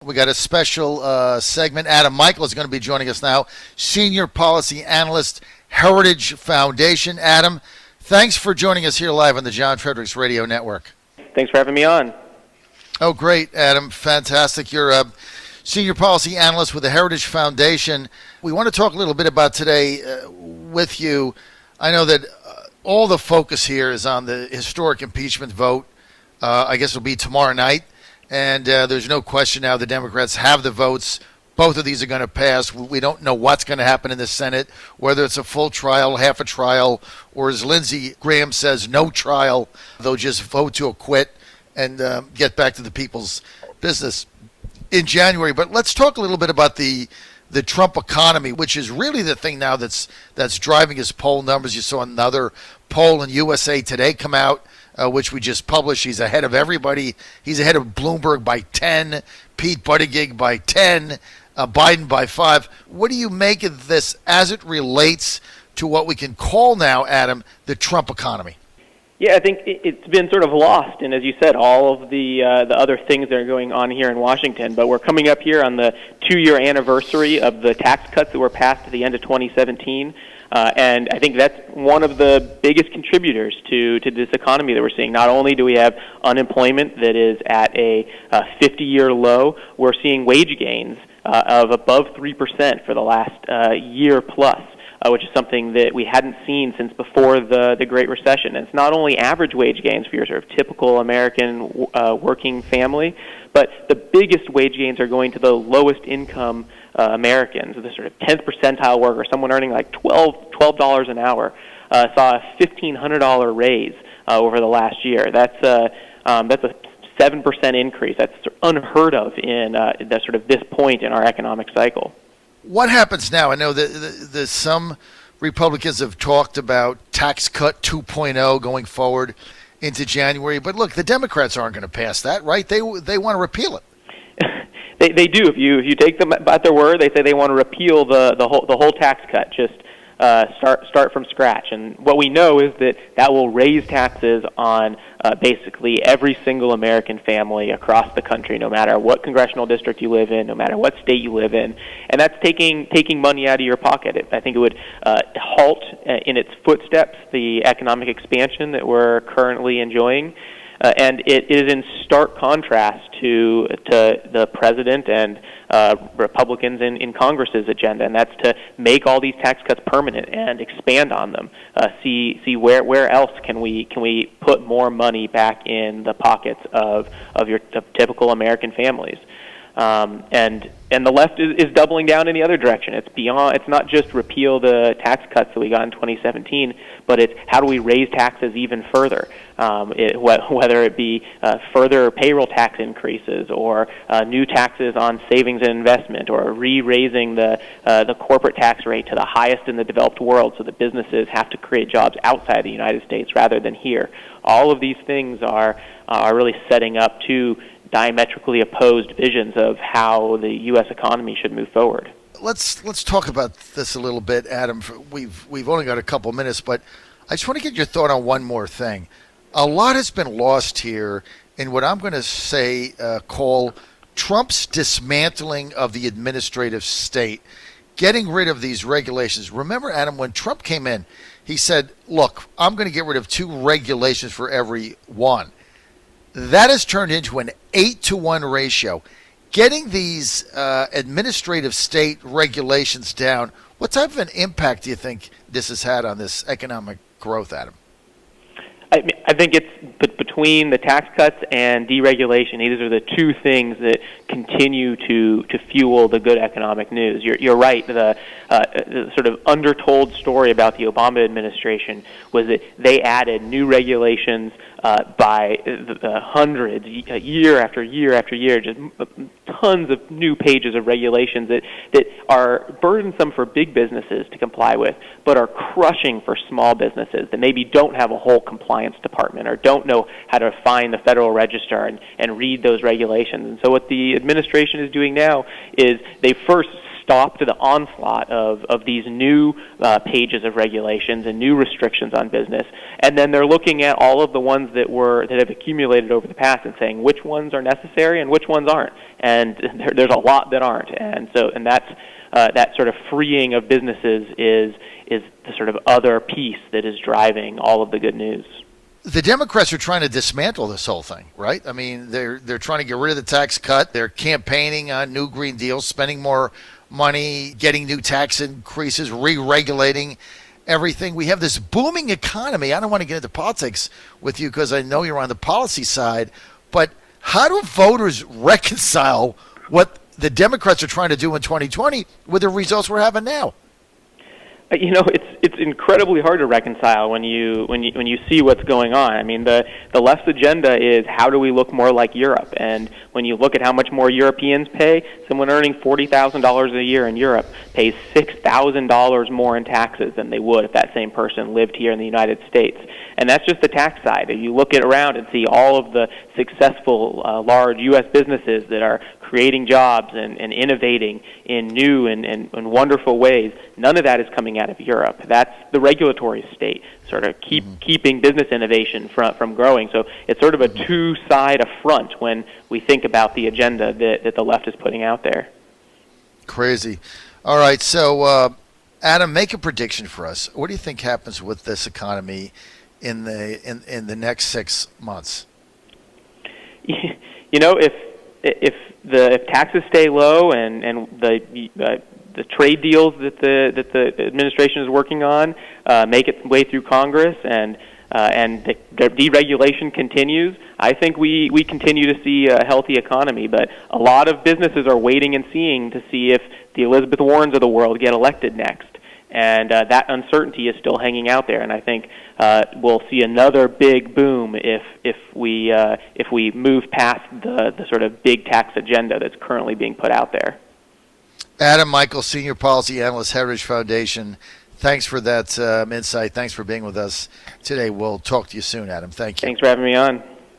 We got a special segment. Adam Michael is going to be joining us now, Senior Policy Analyst, Heritage Foundation. Adam, thanks for joining us here live on the John Fredericks Radio Network. Thanks for having me on. Oh, great, Adam. Fantastic. You're a Senior Policy Analyst with the Heritage Foundation. We want to talk a little bit about today with you. I know that all the focus here is on the historic impeachment vote. I guess it'll be tomorrow night. And there's no question now the Democrats have the votes. Both of these are going to pass. We don't know what's going to happen in the Senate, whether it's a full trial, half a trial, or as Lindsey Graham says, no trial. They'll just vote to acquit and get back to the people's business in January. But let's talk a little bit about the Trump economy, which is really the thing now that's driving his poll numbers. You saw another poll in USA Today come out, which we just published. He's ahead of everybody. He's ahead of Bloomberg by 10, Pete Buttigieg by 10, Biden by 5. What do you make of this as it relates to what we can call now, Adam, the Trump economy? Yeah, I think it's been sort of lost, and as you said, all of the other things that are going on here in Washington. But we're coming up here on the 2-year anniversary of the tax cuts that were passed at the end of 2017. And I think that's one of the biggest contributors to this economy that we're seeing. Not only do we have unemployment that is at a 50-year low, we're seeing wage gains of above 3% for the last year plus, which is something that we hadn't seen since before the Great Recession. And it's not only average wage gains for your sort of typical American working family, but the biggest wage gains are going to the lowest income Americans, the sort of 10th percentile worker, someone earning like $12 an hour, saw a $1,500 raise over the last year. That's a 7% increase. That's unheard of in the sort of this point in our economic cycle. What happens now? I know that some Republicans have talked about tax cut 2.0 going forward into January, but look, the Democrats aren't going to pass that, right? They want to repeal it. They do. If you take them at their word, they say they want to repeal the whole tax cut. Just start from scratch. And what we know is that will raise taxes on basically every single American family across the country, no matter what congressional district you live in, no matter what state you live in. And that's taking money out of your pocket. I think it would halt in its footsteps the economic expansion that we're currently enjoying. And it is in stark contrast to the president and Republicans in Congress's agenda, and that's to make all these tax cuts permanent and expand on them. See where else can we put more money back in the pockets of typical American families. And the left is doubling down in the other direction. It's not just repeal the tax cuts that we got in 2017, but it's how do we raise taxes even further, whether it be further payroll tax increases or new taxes on savings and investment, or re-raising the corporate tax rate to the highest in the developed world so that businesses have to create jobs outside the United States rather than here. All of these things are really setting up two diametrically opposed visions of how the U.S. economy should move forward. Let's talk about this a little bit, Adam. We've only got a couple minutes, but I just want to get your thought on one more thing. A lot has been lost here in what I'm going to say call Trump's dismantling of the administrative state, getting rid of these regulations. Remember, Adam, when Trump came in, he said, look, I'm going to get rid of 2 regulations for every one. That has turned into an 8-to-1 ratio. Getting these administrative state regulations down, what type of an impact do you think this has had on this economic growth, Adam? I think it's between the tax cuts and deregulation. These are the two things that continue to fuel the good economic news. You're right. The sort of undertold story about the Obama administration was that they added new regulations by the hundreds, year after year after year, just tons of new pages of regulations that are burdensome for big businesses to comply with, but are crushing for small businesses that maybe don't have a whole compliance department or don't know how to find the Federal Register and read those regulations. And so what the administration is doing now is they first stop to the onslaught of these new pages of regulations and new restrictions on business, and then they're looking at all of the ones that have accumulated over the past and saying which ones are necessary and which ones aren't. And there's a lot that aren't, and that's that sort of freeing of businesses is the sort of other piece that is driving all of the good news. The Democrats are trying to dismantle this whole thing, right? I mean, they're trying to get rid of the tax cut. They're campaigning on new Green Deals, spending more money, getting new tax increases, re-regulating everything. We have this booming economy. I don't want to get into politics with you because I know you're on the policy side, but how do voters reconcile what the Democrats are trying to do in 2020 with the results we're having now? It's incredibly hard to reconcile when you see what's going on. I mean, the left's agenda is how do we look more like Europe? And when you look at how much more Europeans pay, someone earning $40,000 a year in Europe pays $6,000 more in taxes than they would if that same person lived here in the United States. And that's just the tax side. If you look around and see all of the successful large U.S. businesses that are creating jobs and innovating in new and wonderful ways, none of that is coming out of Europe. That's the regulatory state, sort of keeping business innovation from growing. So it's sort of a two-side affront when we think about the agenda that the left is putting out there. Crazy. All right, so Adam, make a prediction for us. What do you think happens with this economy in the next 6 months? If taxes stay low and the trade deals that the administration is working on make its way through Congress and the deregulation continues, I think we continue to see a healthy economy. But a lot of businesses are waiting and seeing to see if the Elizabeth Warrens of the world get elected next. And that uncertainty is still hanging out there, and I think we'll see another big boom if we move past the sort of big tax agenda that's currently being put out there. Adam Michael, Senior Policy Analyst, Heritage Foundation. Thanks for that insight. Thanks for being with us today. We'll talk to you soon, Adam. Thank you. Thanks for having me on.